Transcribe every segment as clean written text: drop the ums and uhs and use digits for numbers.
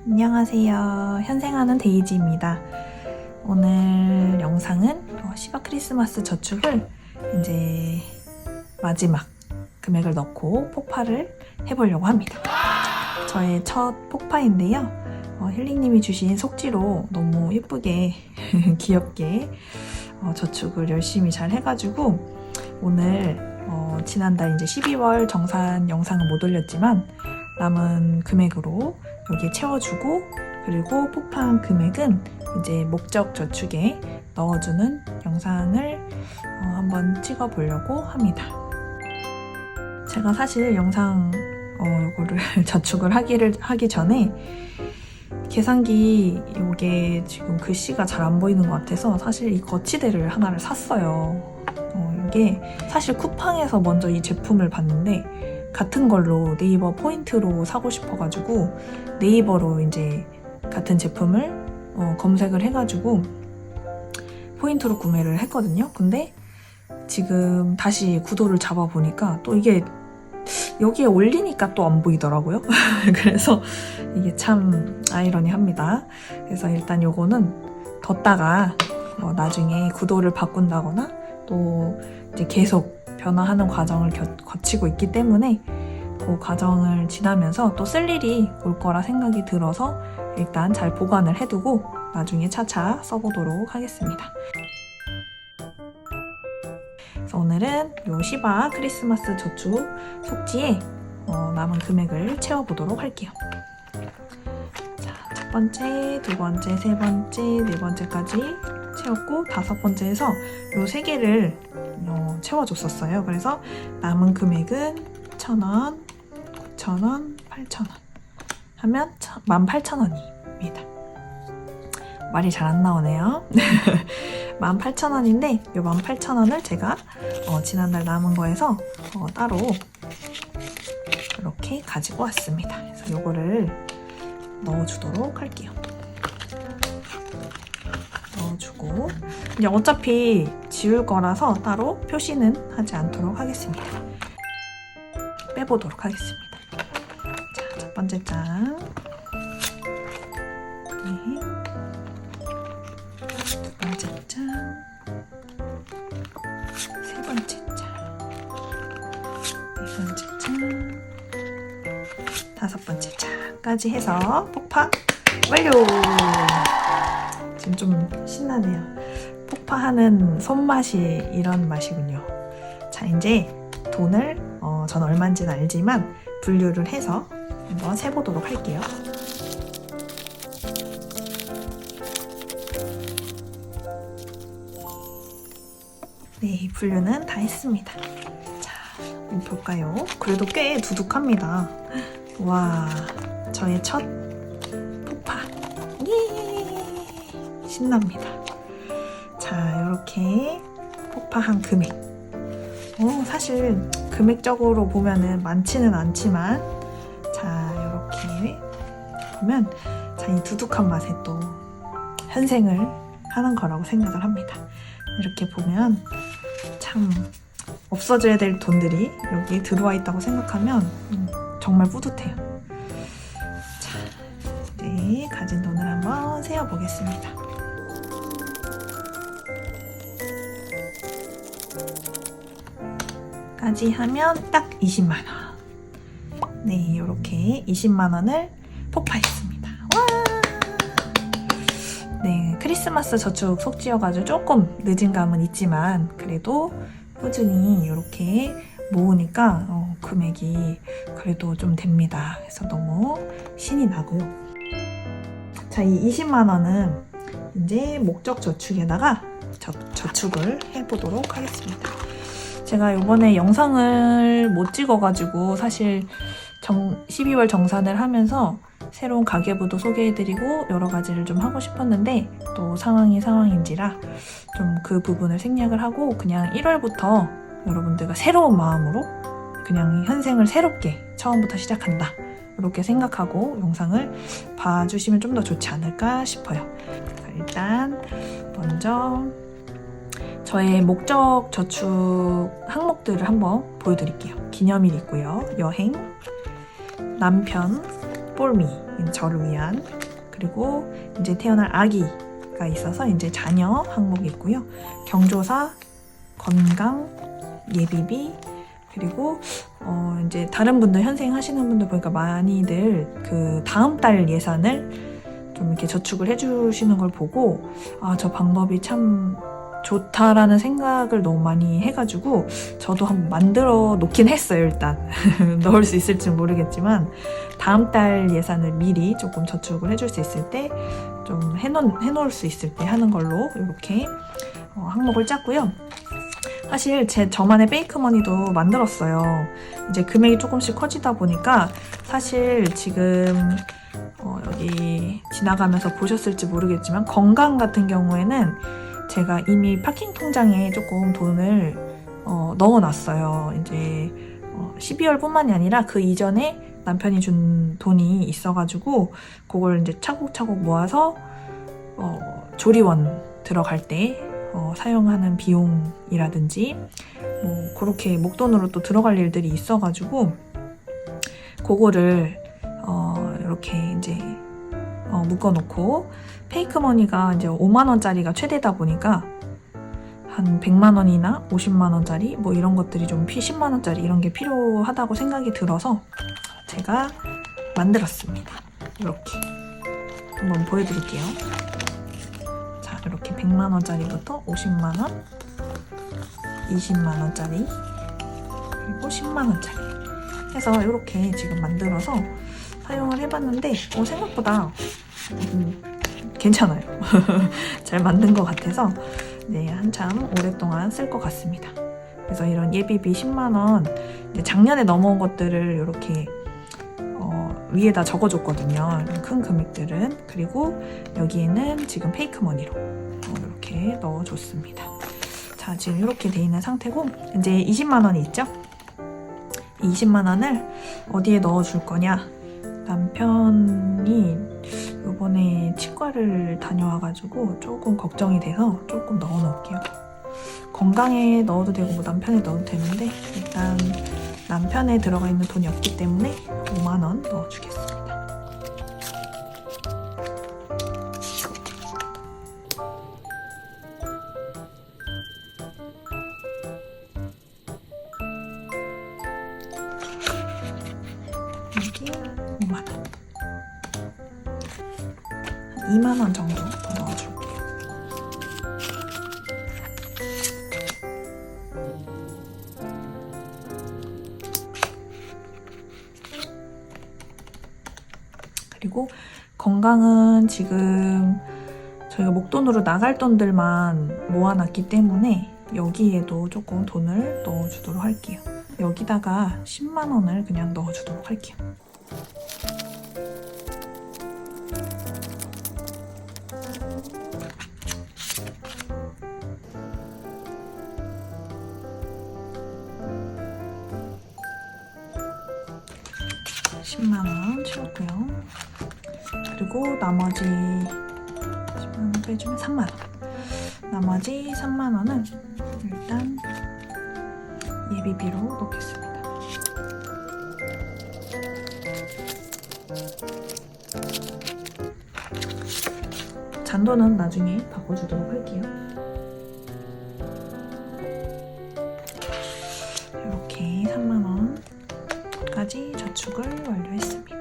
안녕하세요. 현생하는 데이지입니다. 오늘 영상은 시바 크리스마스 저축을 이제 마지막 금액을 넣고 폭파를 해보려고 합니다. 저의 첫 폭파인데요. 힐링님이 주신 속지로 너무 예쁘게 귀엽게 저축을 열심히 잘 해가지고 오늘 지난달 이제 12월 정산 영상은 못 올렸지만 남은 금액으로 여기에 채워주고, 그리고 폭파한 금액은 이제 목적 저축에 넣어주는 영상을 한번 찍어보려고 합니다. 제가 사실 영상 요거를 저축을 하기 전에 계산기 요게 지금 글씨가 잘 안 보이는 것 같아서 사실 이 거치대를 하나를 샀어요. 이게 사실 쿠팡에서 먼저 이 제품을 봤는데 같은 걸로 네이버 포인트로 사고 싶어가지고 네이버로 이제 같은 제품을 검색을 해가지고 포인트로 구매를 했거든요. 근데 지금 다시 구도를 잡아보니까 또 이게 여기에 올리니까 또 안 보이더라고요. 그래서 이게 참 아이러니합니다. 그래서 일단 요거는 뒀다가 나중에 구도를 바꾼다거나 또 이제 계속 변화하는 과정을 거치고 있기 때문에 그 과정을 지나면서 또 쓸 일이 올 거라 생각이 들어서 일단 잘 보관을 해두고 나중에 차차 써보도록 하겠습니다. 그래서 오늘은 요 시바 크리스마스 저축 속지에 남은 금액을 채워보도록 할게요. 자, 첫 번째, 두 번째, 세 번째, 네 번째까지 채웠고 다섯 번째에서 요 세 개를 채워줬었어요. 그래서 남은 금액은 1,000원, 9,000원, 8,000원 하면 18,000원입니다. 말이 잘 안 나오네요. 18,000원인데 이 18,000원을 제가 지난달 남은 거에서 따로 이렇게 가지고 왔습니다. 그래서 이거를 넣어주도록 할게요. 넣어주고 이제 어차피 지울 거라서 따로 표시는 하지 않도록 하겠습니다. 빼보도록 하겠습니다. 자, 첫 번째 장, 네. 두 번째 장, 세 번째 장, 네 번째 장, 다섯 번째 장까지 해서 폭파 완료! 지금 좀 신나네요. 폭파하는 손맛이 이런 맛이군요. 자, 이제 돈을 전 얼마인지는 알지만 분류를 해서 한번 세보도록 할게요. 네, 분류는 다 했습니다. 자, 볼까요? 그래도 꽤 두둑합니다. 와, 저의 첫 폭파. 예! 신납니다. 자, 이렇게 폭파한 금액. 사실 금액적으로 보면은 많지는 않지만, 자, 이렇게 보면, 자, 이 두둑한 맛에 또 현생을 하는 거라고 생각을 합니다. 이렇게 보면 참 없어져야 될 돈들이 여기에 들어와 있다고 생각하면 정말 뿌듯해요. 자, 이제 가진 돈을 한번 세어보겠습니다. 까지 하면 딱 20만 원. 네, 이렇게 20만 원을 폭파했습니다. 와! 네, 크리스마스 저축 속지여가지고 조금 늦은 감은 있지만 그래도 꾸준히 이렇게 모으니까 금액이 그래도 좀 됩니다. 그래서 너무 신이 나고요. 자, 이 20만 원은 이제 목적 저축에다가 저축을 해보도록 하겠습니다. 제가 이번에 영상을 못 찍어가지고 사실 12월 정산을 하면서 새로운 가계부도 소개해드리고 여러 가지를 좀 하고 싶었는데 또 상황인지라 좀 그 부분을 생략을 하고 그냥 1월부터 여러분들과 새로운 마음으로 그냥 현생을 새롭게 처음부터 시작한다 이렇게 생각하고 영상을 봐주시면 좀 더 좋지 않을까 싶어요. 일단 먼저 저의 목적 저축 항목들을 한번 보여드릴게요. 기념일 있고요. 여행, 남편, for me, 저를 위한. 그리고 이제 태어날 아기가 있어서 이제 자녀 항목이 있고요. 경조사, 건강, 예비비, 그리고 이제 다른 분들 현생 하시는 분들 보니까 많이들 그 다음 달 예산을 좀 이렇게 저축을 해주시는 걸 보고 저 방법이 참 좋다라는 생각을 너무 많이 해가지고 저도 한번 만들어 놓긴 했어요. 일단 넣을 수 있을지 모르겠지만 다음 달 예산을 미리 조금 저축을 해줄 수 있을 때 좀 해놓을 수 있을 때 하는 걸로 이렇게 항목을 짰고요. 사실 저만의 페이크머니도 만들었어요. 이제 금액이 조금씩 커지다 보니까 사실 지금 여기 지나가면서 보셨을지 모르겠지만 건강 같은 경우에는 제가 이미 파킹 통장에 조금 돈을 넣어놨어요. 이제 12월뿐만이 아니라 그 이전에 남편이 준 돈이 있어가지고 그걸 이제 차곡차곡 모아서 조리원 들어갈 때 사용하는 비용이라든지 뭐 그렇게 목돈으로 또 들어갈 일들이 있어가지고 그거를 이렇게 이제 묶어놓고 페이크머니가 이제 5만 원짜리가 최대다 보니까 한 100만 원이나 50만 원짜리 뭐 이런 것들이 좀 10만 원짜리 이런 게 필요하다고 생각이 들어서 제가 만들었습니다. 이렇게 한번 보여드릴게요. 자, 이렇게 100만 원짜리부터 50만 원, 20만 원짜리, 그리고 10만 원짜리 해서 이렇게 지금 만들어서 사용을 해봤는데 생각보다 괜찮아요. 잘 만든 것 같아서 네, 한참 오랫동안 쓸 것 같습니다. 그래서 이런 예비비 10만 원 작년에 넘어온 것들을 이렇게 위에다 적어줬거든요. 큰 금액들은. 그리고 여기에는 지금 페이크머니로 이렇게 넣어줬습니다. 자, 지금 이렇게 돼 있는 상태고 이제 20만 원이 있죠? 이 20만 원을 어디에 넣어줄 거냐? 남편이 이번에 치과를 다녀와가지고 조금 걱정이 돼서 조금 넣어놓을게요. 건강에 넣어도 되고 뭐 남편에 넣어도 되는데 일단 남편에 들어가 있는 돈이 없기 때문에 5만 원 넣어주겠습니다. 여기 5만 원. 2만 원 정도 더 넣어줄게요. 그리고 건강은 지금 저희가 목돈으로 나갈 돈들만 모아놨기 때문에 여기에도 조금 돈을 넣어주도록 할게요. 여기다가 10만 원을 그냥 넣어주도록 할게요. 채웠고요. 그리고 나머지 10만 원 빼주면 3만 원. 나머지 3만 원은 일단 예비비로 넣겠습니다. 잔돈은 나중에 바꿔주도록 할게요. 이렇게 3만 원까지 저축을 완료했습니다.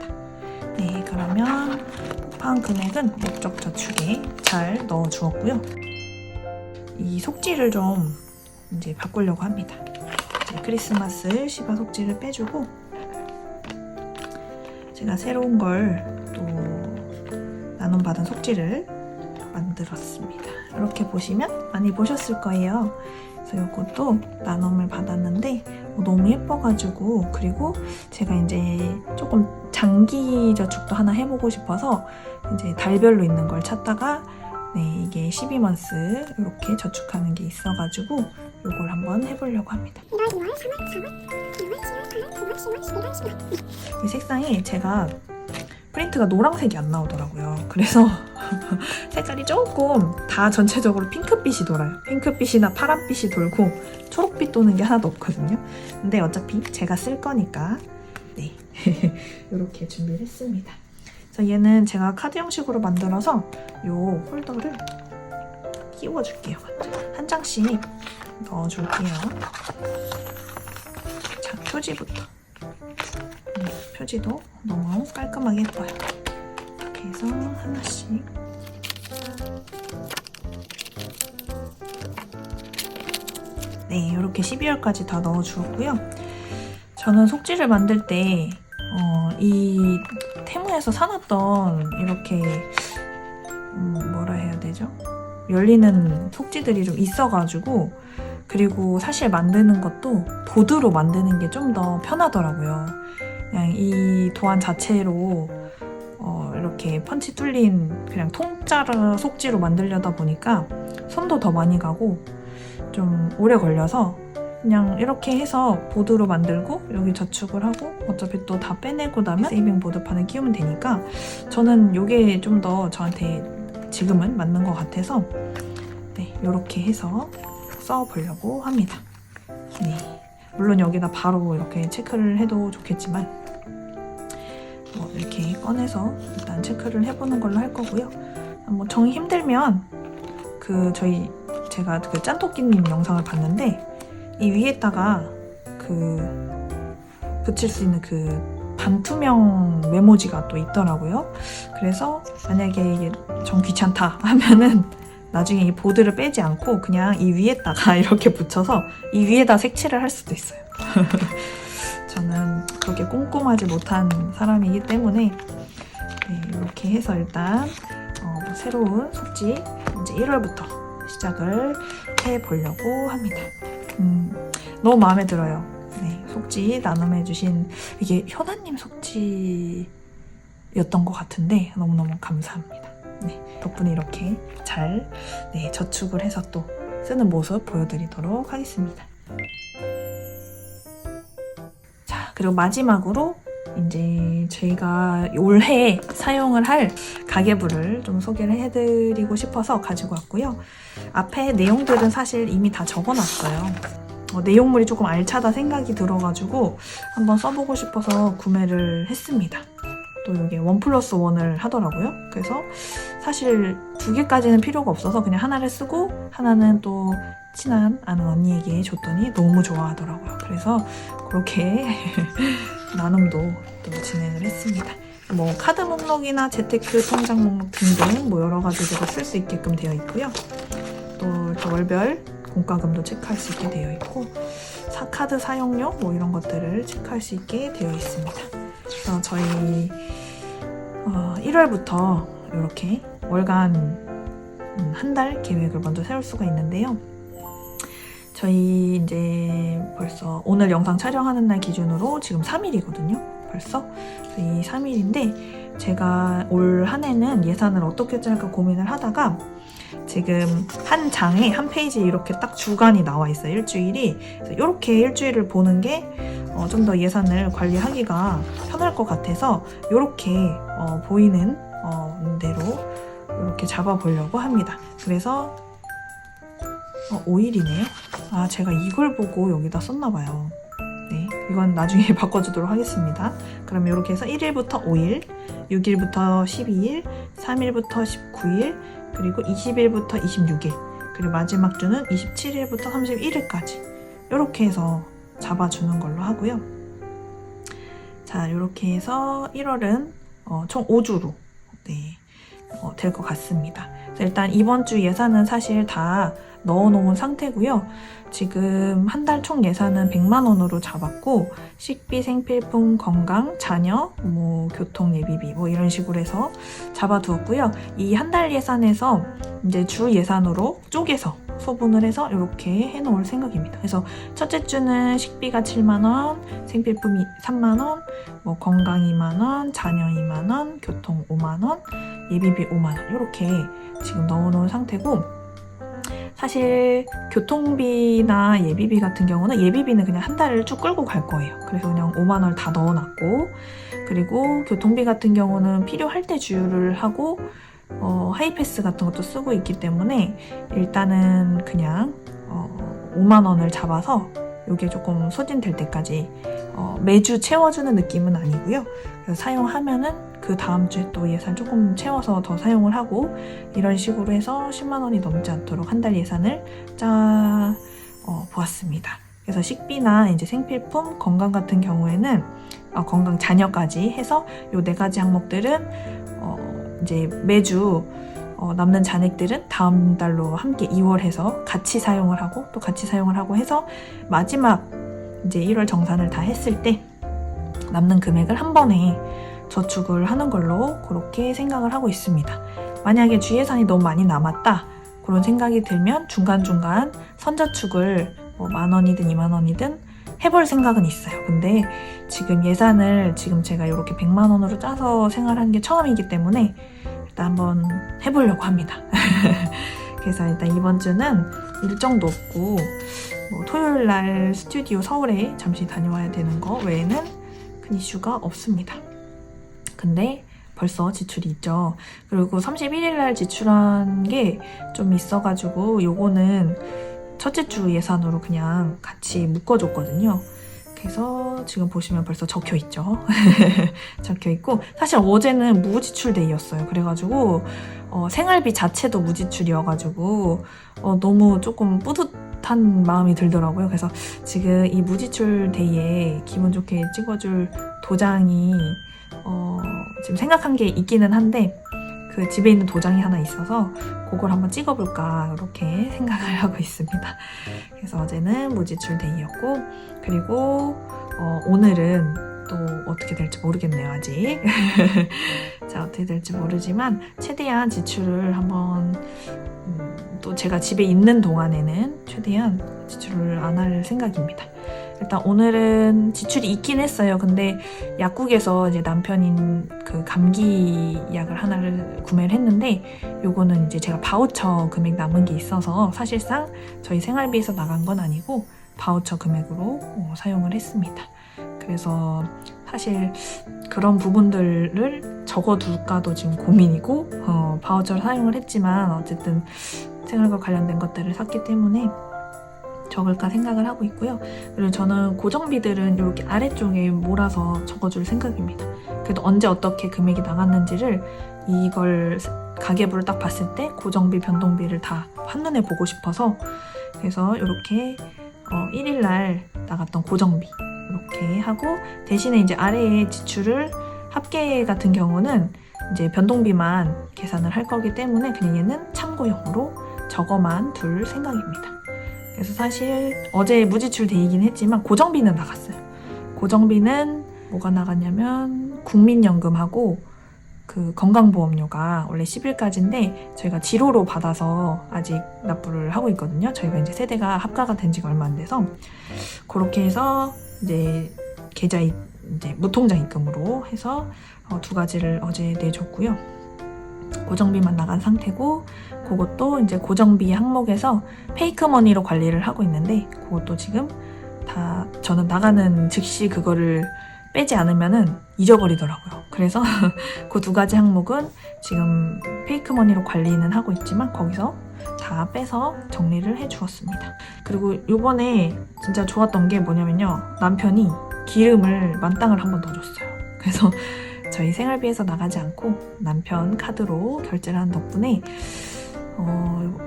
네, 그러면 폭파한 금액은 목적 저축에 잘 넣어 주었고요. 이 속지를 좀 이제 바꾸려고 합니다. 이제 크리스마스 시바 속지를 빼주고 제가 새로운 걸 또 나눔받은 속지를 만들었습니다. 이렇게 보시면 많이 보셨을 거예요. 그래서 이것도 나눔을 받았는데 너무 예뻐가지고, 그리고 제가 이제 조금 장기 저축도 하나 해보고 싶어서 이제 달별로 있는 걸 찾다가 네, 이게 12months 이렇게 저축하는 게 있어가지고 이걸 한번 해보려고 합니다. 1월, 2월, 3월, 4월, 6월, 7월, 8월, 9월, 10월, 11월, 12월. 이 색상이 제가 프린트가 노란색이 안 나오더라고요. 그래서 색깔이 조금 다 전체적으로 핑크빛이 돌아요. 핑크빛이나 파란빛이 돌고 초록빛 도는 게 하나도 없거든요. 근데 어차피 제가 쓸 거니까 네 이렇게 준비를 했습니다. 그래서 얘는 제가 카드 형식으로 만들어서 요 홀더를 끼워줄게요. 한 장씩 넣어줄게요. 자, 표지부터. 표지도 너무 깔끔하게 예뻐요. 이렇게 해서 하나씩. 네, 이렇게 12월까지 다 넣어주었고요. 저는 속지를 만들 때 이 테무에서 사놨던 이렇게 뭐라 해야 되죠? 열리는 속지들이 좀 있어가지고, 그리고 사실 만드는 것도 보드로 만드는 게 좀 더 편하더라고요. 그냥 이 도안 자체로 이렇게 펀치 뚫린 그냥 통짜르 속지로 만들려다 보니까 손도 더 많이 가고 좀 오래 걸려서 그냥 이렇게 해서 보드로 만들고 여기 저축을 하고 어차피 또 다 빼내고 나면 세이빙 보드판을 끼우면 되니까 저는 이게 좀 더 저한테 지금은 맞는 것 같아서 네, 이렇게 해서 써보려고 합니다. 네, 물론 여기다 바로 이렇게 체크를 해도 좋겠지만 뭐 이렇게 꺼내서 일단 체크를 해보는 걸로 할 거고요. 뭐 정이 힘들면 제가 그 짠토끼님 영상을 봤는데 이 위에다가 붙일 수 있는 반투명 메모지가 또 있더라고요. 그래서 만약에 이게 정 귀찮다 하면은 나중에 이 보드를 빼지 않고 그냥 이 위에다가 이렇게 붙여서 이 위에다 색칠을 할 수도 있어요. 저는 그렇게 꼼꼼하지 못한 사람이기 때문에 네, 이렇게 해서 일단 새로운 속지 이제 1월부터 시작을 해보려고 합니다. 너무 마음에 들어요. 네, 속지 나눔해주신 이게 현아님 속지였던 것 같은데 너무너무 감사합니다. 네, 덕분에 이렇게 잘 저축을 해서 또 쓰는 모습 보여드리도록 하겠습니다. 자, 그리고 마지막으로 이제 저희가 올해 사용을 할 가계부를 좀 소개를 해드리고 싶어서 가지고 왔고요. 앞에 내용들은 사실 이미 다 적어놨어요. 내용물이 조금 알차다 생각이 들어가지고 한번 써보고 싶어서 구매를 했습니다. 또 이게 1+1을 하더라고요. 그래서 사실 2개까지는 필요가 없어서 그냥 하나를 쓰고 하나는 또 친한 아는 언니에게 줬더니 너무 좋아하더라고요. 그래서 그렇게 나눔도 또 진행을 했습니다. 뭐 카드 목록이나 재테크 통장 목록 등등 뭐 여러 가지로 쓸 수 있게끔 되어 있고요. 또 이렇게 월별 공과금도 체크할 수 있게 되어 있고 카드 사용료 뭐 이런 것들을 체크할 수 있게 되어 있습니다. 그래서 저희 1월부터 이렇게 월간 한 달 계획을 먼저 세울 수가 있는데요. 저희 이제 벌써 오늘 영상 촬영하는 날 기준으로 지금 3일이거든요. 벌써 이 3일인데 제가 올 한 해는 예산을 어떻게 짤까 고민을 하다가 지금 한 장에 한 페이지에 이렇게 딱 주간이 나와 있어요. 일주일이. 그래서 이렇게 일주일을 보는 게 좀 더 예산을 관리하기가 편할 것 같아서 이렇게 보이는 대로 이렇게 잡아보려고 합니다. 그래서 5일이네요. 아, 제가 이걸 보고 여기다 썼나봐요. 네, 이건 나중에 바꿔주도록 하겠습니다. 그럼 이렇게 해서 1일부터 5일, 6일부터 12일, 3일부터 19일, 그리고 20일부터 26일, 그리고 마지막 주는 27일부터 31일까지 이렇게 해서 잡아주는 걸로 하고요. 자, 이렇게 해서 1월은 총 5주로 될 것 같습니다. 일단 이번 주 예산은 사실 다 넣어놓은 상태고요. 지금 한 달 총 예산은 100만 원으로 잡았고 식비, 생필품, 건강, 자녀, 뭐 교통 예비비 뭐 이런 식으로 해서 잡아두었고요. 이 한 달 예산에서 이제 주 예산으로 쪼개서 소분을 해서 이렇게 해놓을 생각입니다. 그래서 첫째 주는 식비가 7만 원, 생필품이 3만 원, 뭐 건강 2만 원, 자녀 2만 원, 교통 5만 원, 예비비 5만 원 이렇게 지금 넣어놓은 상태고 사실 교통비나 예비비 같은 경우는 예비비는 그냥 한 달을 쭉 끌고 갈 거예요. 그래서 그냥 5만 원을 다 넣어놨고 그리고 교통비 같은 경우는 필요할 때 주유를 하고 하이패스 같은 것도 쓰고 있기 때문에 일단은 그냥 5만 원을 잡아서 이게 조금 소진될 때까지 매주 채워주는 느낌은 아니고요. 그래서 사용하면은 그 다음 주에 또 예산 조금 채워서 더 사용을 하고 이런 식으로 해서 10만 원이 넘지 않도록 한 달 예산을 보았습니다. 그래서 식비나 이제 생필품, 건강 같은 경우에는 건강 자녀까지 해서 요 4가지 항목들은 이제 매주 남는 잔액들은 다음 달로 함께 2월 해서 같이 사용을 하고 또 같이 사용을 하고 해서 마지막 이제 1월 정산을 다 했을 때 남는 금액을 한 번에 저축을 하는 걸로 그렇게 생각을 하고 있습니다. 만약에 주예산이 너무 많이 남았다 그런 생각이 들면 중간중간 선저축을 뭐 10,000원이든 20,000원이든 해볼 생각은 있어요. 근데 지금 예산을 지금 제가 이렇게 100만 원으로 짜서 생활하는 게 처음이기 때문에 일단 한번 해보려고 합니다. 그래서 일단 이번 주는 일정도 없고 뭐 토요일 날 스튜디오 서울에 잠시 다녀와야 되는 거 외에는 큰 이슈가 없습니다. 근데 벌써 지출이 있죠. 그리고 31일 날 지출한 게 좀 있어가지고 요거는 첫째 주 예산으로 그냥 같이 묶어줬거든요. 그래서 지금 보시면 벌써 적혀 있죠. 적혀 있고 사실 어제는 무지출 데이였어요. 그래가지고 생활비 자체도 무지출이어가지고 너무 조금 뿌듯한 마음이 들더라고요. 그래서 지금 이 무지출 데이에 기분 좋게 찍어줄 도장이 지금 생각한 게 있기는 한데 그 집에 있는 도장이 하나 있어서 그걸 한번 찍어볼까 이렇게 생각을 하고 있습니다. 그래서 어제는 무지출 데이였고 그리고 오늘은 또 어떻게 될지 모르겠네요 아직. 자 어떻게 될지 모르지만 최대한 지출을 한번 또 제가 집에 있는 동안에는 최대한 지출을 안 할 생각입니다. 일단 오늘은 지출이 있긴 했어요. 근데 약국에서 이제 남편인 그 감기 약을 하나를 구매를 했는데 요거는 이제 제가 바우처 금액 남은 게 있어서 사실상 저희 생활비에서 나간 건 아니고 바우처 금액으로 사용을 했습니다. 그래서 사실 그런 부분들을 적어둘까도 지금 고민이고 바우처를 사용을 했지만 어쨌든 생활과 관련된 것들을 샀기 때문에 적을까 생각을 하고 있고요. 그리고 저는 고정비들은 이렇게 아래쪽에 몰아서 적어줄 생각입니다. 그래도 언제 어떻게 금액이 나갔는지를 이걸 가계부를 딱 봤을 때 고정비, 변동비를 다 한눈에 보고 싶어서 그래서 이렇게 1일날 나갔던 고정비 이렇게 하고 대신에 이제 아래에 지출을 합계 같은 경우는 이제 변동비만 계산을 할 거기 때문에 그냥 얘는 참고용으로 적어만 둘 생각입니다. 그래서 사실 어제 무지출 데이긴 했지만 고정비는 나갔어요. 고정비는 뭐가 나갔냐면 국민연금하고 그 건강보험료가 원래 10일까지인데 저희가 지로로 받아서 아직 납부를 하고 있거든요. 저희가 이제 세대가 합가가 된 지가 얼마 안 돼서 그렇게 해서 이제 계좌 이제 무통장 입금으로 해서 2가지를 어제 내줬고요. 고정비만 나간 상태고 그것도 이제 고정비 항목에서 페이크머니로 관리를 하고 있는데 그것도 지금 다 저는 나가는 즉시 그거를 빼지 않으면은 잊어버리더라고요. 그래서 그 2가지 항목은 지금 페이크머니로 관리는 하고 있지만 거기서 다 빼서 정리를 해주었습니다. 그리고 요번에 진짜 좋았던 게 뭐냐면요. 남편이 기름을 만땅을 한 번 더 줬어요. 그래서 저희 생활비에서 나가지 않고 남편 카드로 결제를 한 덕분에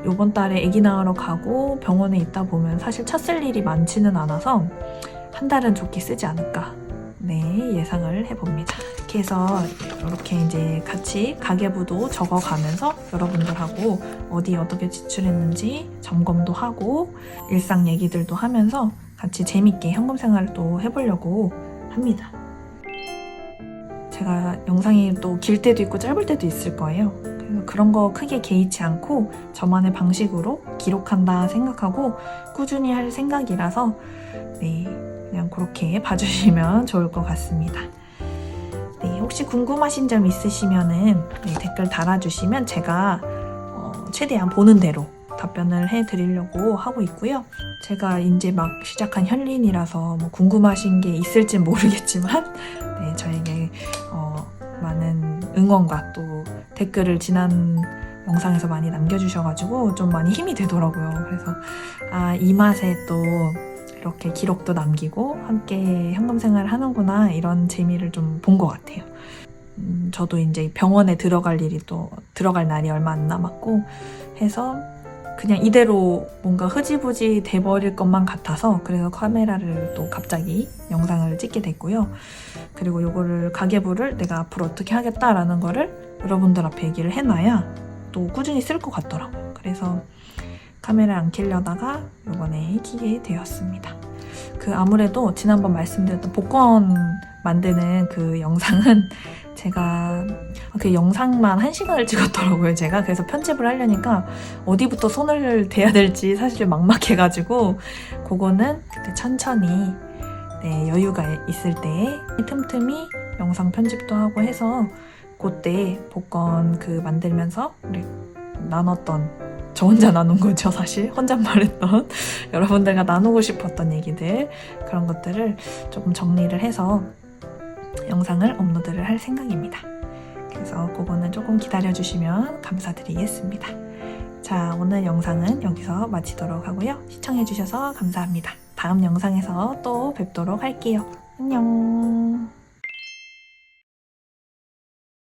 요번 달에 아기 낳으러 가고 병원에 있다 보면 사실 차 쓸 일이 많지는 않아서 한 달은 좋게 쓰지 않을까 예상을 해봅니다. 이렇게 해서 이렇게 이제 같이 가계부도 적어가면서 여러분들하고 어디 어떻게 지출했는지 점검도 하고 일상 얘기들도 하면서 같이 재밌게 현금 생활도 해보려고 합니다. 제가 영상이 또 길 때도 있고 짧을 때도 있을 거예요. 그래서 그런 거 크게 개의치 않고 저만의 방식으로 기록한다 생각하고 꾸준히 할 생각이라서 그냥 그렇게 봐주시면 좋을 것 같습니다. 혹시 궁금하신 점 있으시면은 댓글 달아주시면 제가 최대한 보는 대로 답변을 해드리려고 하고 있고요. 제가 이제 막 시작한 현린이라서 뭐 궁금하신 게 있을진 모르겠지만 저에게 많은 응원과 또 댓글을 지난 영상에서 많이 남겨주셔가지고 좀 많이 힘이 되더라고요. 그래서 이 맛에 또 이렇게 기록도 남기고 함께 현금생활을 하는구나 이런 재미를 좀 본 것 같아요. 저도 이제 병원에 들어갈 날이 얼마 안 남았고 해서 그냥 이대로 뭔가 흐지부지 돼버릴 것만 같아서 그래서 카메라를 또 갑자기 영상을 찍게 됐고요. 그리고 요거를 가계부를 내가 앞으로 어떻게 하겠다라는 거를 여러분들 앞에 얘기를 해놔야 또 꾸준히 쓸 것 같더라고요. 그래서 카메라 안 켜려다가 요번에 켜게 되었습니다. 아무래도 지난번 말씀드렸던 복권 만드는 그 영상은 제가 그 영상만 1시간을 찍었더라고요, 제가. 그래서 편집을 하려니까 어디부터 손을 대야 될지 사실 막막해가지고 그거는 그때 천천히 여유가 있을 때 틈틈이 영상 편집도 하고 해서 그때 복권 만들면서 우리 나눴던 저 혼자 나눈 거죠, 사실. 혼잣말했던 여러분들과 나누고 싶었던 얘기들 그런 것들을 조금 정리를 해서 영상을 업로드를 할 생각입니다. 그래서 그거는 조금 기다려주시면 감사드리겠습니다. 자, 오늘 영상은 여기서 마치도록 하고요. 시청해주셔서 감사합니다. 다음 영상에서 또 뵙도록 할게요. 안녕.